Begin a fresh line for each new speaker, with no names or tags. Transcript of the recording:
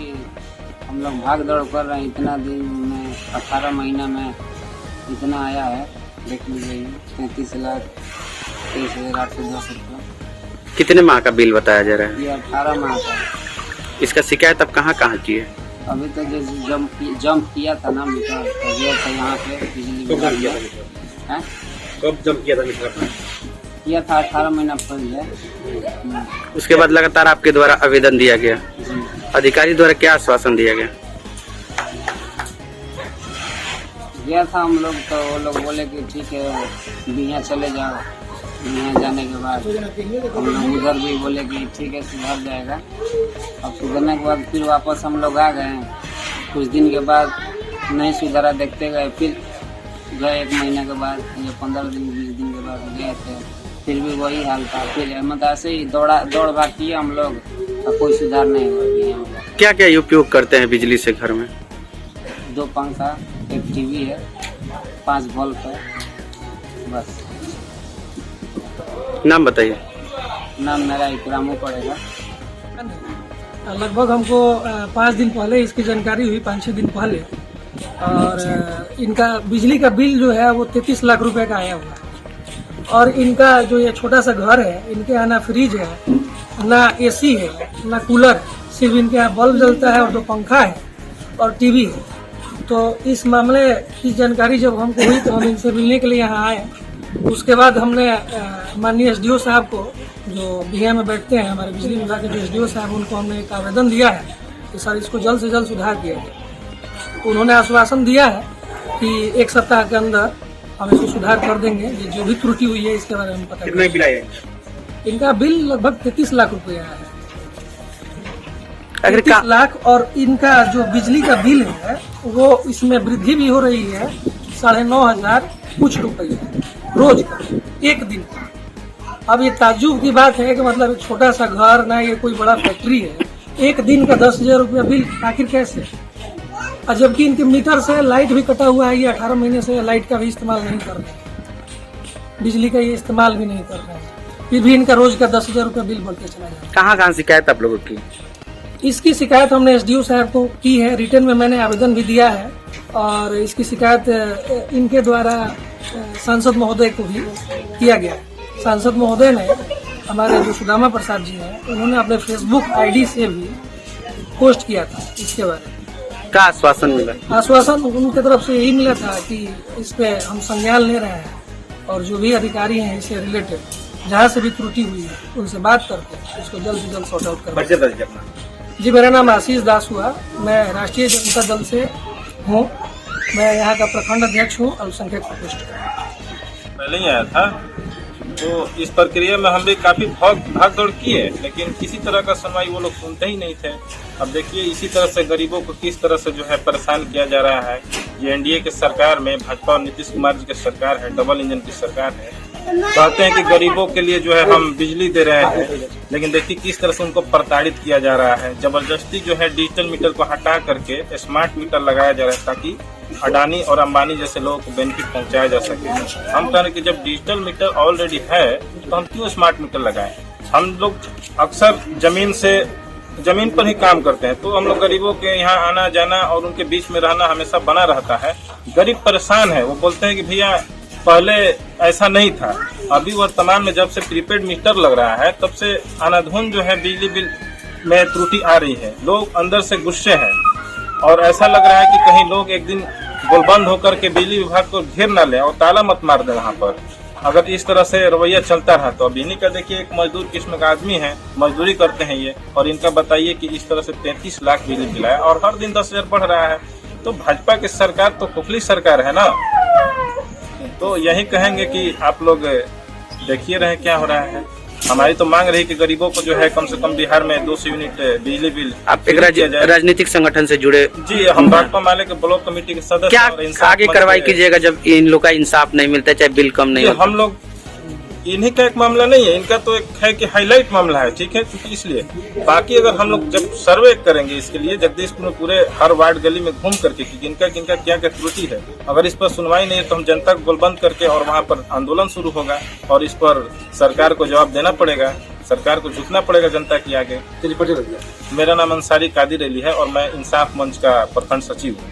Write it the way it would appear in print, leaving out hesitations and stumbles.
कि हम लोग भाग दौड़ कर रहे हैं, इतना दिन में 18 महीना में इतना आया है, देख लीजिए 33,23,810
कितने माह का बिल बताया जा रहा है?
ये 18 माह का है।
इसका शिकायत अब कहाँ की है?
अभी तक जो जंप किया था ना मीटर, तो गया था यहाँ पे बिजली विभाग में। हैं?
कब जंप किया था मीटर?
किया था 18 महीना पहले।
उसके बाद लगातार आपके द्वारा आवेदन दिया गया,
जी।
अधिकारी द्वारा क्या आश्वासन दिया गया?
गया था हम लोग, तो वो लोग बोले कि ठीक है बिहार चले जाओ। बिहार जाने के बाद हम लोग उधर भी बोले कि ठीक है सुधर जाएगा। अब सुधरने के बाद फिर वापस हम लोग आ गए। कुछ दिन के बाद नहीं सुधरा, देखते गए, फिर गए 1 महीने के बाद, ये 15 दिन 20 दिन के बाद गए थे, फिर भी वही हाल था। फिर मतलब ऐसे ही दौड़ भाग किए हम लोग, तो कोई सुधार नहीं हुआ।
क्या क्या उपयोग करते हैं बिजली से घर में?
2 पंखा, 1 टीवी है, 5 बल्ब है, बस।
नाम बताइए।
नाम मेरा इकरामू पड़ेगा।
लगभग हमको 5 दिन पहले इसकी जानकारी हुई, 5-6 दिन पहले। और इनका बिजली का बिल जो है वो 33 लाख रुपए का आया हुआ है। और इनका जो ये छोटा सा घर है, इनके यहाँ ना फ्रिज है, ना एसी है, ना कूलर, सिर्फ इनके यहाँ बल्ब जलता है और 2 पंखा है और टीवी है। तो इस मामले की जानकारी जब हमको हुई तो हम इनसे मिलने के लिए यहाँ आए। उसके बाद हमने माननीय एसडीओ साहब को, जो बिहार में बैठते हैं हमारे बिजली विभाग के जो एसडीओ साहब, उनको हमने एक आवेदन दिया है कि सर इसको जल्द से जल्द सुधार किया जाए। उन्होंने आश्वासन दिया है कि 1 सप्ताह के अंदर हम इसको सुधार कर देंगे। जो भी त्रुटि हुई है इसके बारे में पता
कितना बिल आया?
इनका बिल लगभग 33 लाख रुपये आया है।
अगर
33 लाख। और इनका जो बिजली का बिल है वो इसमें वृद्धि भी हो रही है, 9,500 कुछ रुपये रोज का, 1 दिन का। अब ये ताज्जुब की बात है कि मतलब एक छोटा सा घर, ना ये कोई बड़ा फैक्ट्री है, 1 दिन का 10,000 रुपया बिल आखिर कैसे? और जबकि इनके मीटर से लाइट भी कटा हुआ है, ये 18 महीने से लाइट का भी इस्तेमाल नहीं कर रहे हैं, बिजली का ये इस्तेमाल भी नहीं कर रहे हैं, फिर भी इनका रोज का 10,000 रुपया बिल बढ़ते चला जा रहा है।
कहाँ शिकायत आप लोगों की?
इसकी शिकायत हमने एसडीओ साहब को की है, रिटर्न में मैंने आवेदन भी दिया है। और इसकी शिकायत इनके द्वारा सांसद महोदय को भी किया गया है। सांसद महोदय ने, हमारे जो सुदामा प्रसाद जी हैं, उन्होंने अपने फेसबुक आईडी से भी पोस्ट किया था इसके बारे में।
क्या आश्वासन मिला?
आश्वासन उनकी तरफ से यही मिला था कि इस पे हम संज्ञान ले रहे हैं और जो भी अधिकारी हैं इससे रिलेटेड जहाँ से भी त्रुटि हुई है उनसे बात करके इसको जल्द से जल्द सॉर्ट आउट करें। जी, मेरा नाम आशीष दास हुआ, मैं राष्ट्रीय जनता दल से हूँ। मैं यहाँ का प्रखंड अध्यक्ष हूँ, अल्पसंख्यक प्रकोष्ठ का।
पहले ही आया था, तो इस प्रक्रिया में हम भी काफी भाग दौड़ किए, लेकिन किसी तरह का सुनवाई वो लोग सुनते ही नहीं थे। अब देखिए इसी तरह से गरीबों को किस तरह से जो है परेशान किया जा रहा है। ये एनडीए के सरकार में भाजपा और नीतीश कुमार जी की सरकार है, डबल इंजन की सरकार है। कहते हैं कि गरीबों के लिए जो है हम बिजली दे रहे हैं, लेकिन देखिए किस तरह से उनको प्रताड़ित किया जा रहा है। जबरदस्ती जो है डिजिटल मीटर को हटा करके स्मार्ट मीटर लगाया जा रहा है, ताकि अडानी और अंबानी जैसे लोगों को बेनिफिट पहुंचाया जा सके। हम कह रहे हैं कि जब डिजिटल मीटर ऑलरेडी है तो हम क्यों स्मार्ट मीटर लगाएं? हम लोग अक्सर जमीन पर ही काम करते हैं, तो हम लोग गरीबों के यहाँ आना जाना और उनके बीच में रहना हमेशा बना रहता है। गरीब परेशान है, वो बोलते हैं कि भैया पहले ऐसा नहीं था। अभी वर्तमान में जब से प्रीपेड मीटर लग रहा है तब से अनाधुन जो है बिजली बिल में त्रुटि आ रही है। लोग अंदर से गुस्से हैं और ऐसा लग रहा है कि कहीं लोग एक दिन गोलबंद होकर के बिजली विभाग को घेर न ले और ताला मत मार दे वहाँ पर। अगर इस तरह से रवैया चलता रहा तो अब इन्हीं का देखिए एक मजदूर किस्म का आदमी है, मजदूरी करते हैं ये, और इनका बताइए कि इस तरह से 33 लाख बिजली बिल है और हर दिन 10,000 बढ़ रहा है। तो भाजपा की सरकार तो खोखली सरकार है ना। तो यही कहेंगे कि आप लोग देखिए रहे क्या हो रहा है। हमारी तो मांग रही कि गरीबों को जो है कम से कम बिहार में 200 यूनिट बिजली बिल।
आप एक राजनीतिक संगठन से जुड़े?
जी, हम भाजपा माले के ब्लॉक कमेटी के सदस्य।
क्या आगे कार्रवाई कीजिएगा जब इन लोग का इंसाफ नहीं मिलता, चाहे बिल कम नहीं होता?
हम लोग, इन्हीं का एक मामला नहीं है, इनका तो एक है कि हाईलाइट मामला है, ठीक है, क्योंकि इसलिए बाकी अगर हम लोग जब सर्वे करेंगे इसके लिए जगदीशपुर में पूरे हर वार्ड गली में घूम करके कि किनका किनका क्या क्या त्रुटि है, अगर इस पर सुनवाई नहीं है तो हम जनता को गोलबंद करके और वहाँ पर आंदोलन शुरू होगा और इस पर सरकार को जवाब देना पड़ेगा। सरकार को झुकना पड़ेगा जनता के आगे। मेरा नाम अंसारी कादिर अली है और मैं इंसाफ मंच का प्रखंड सचिव हूँ।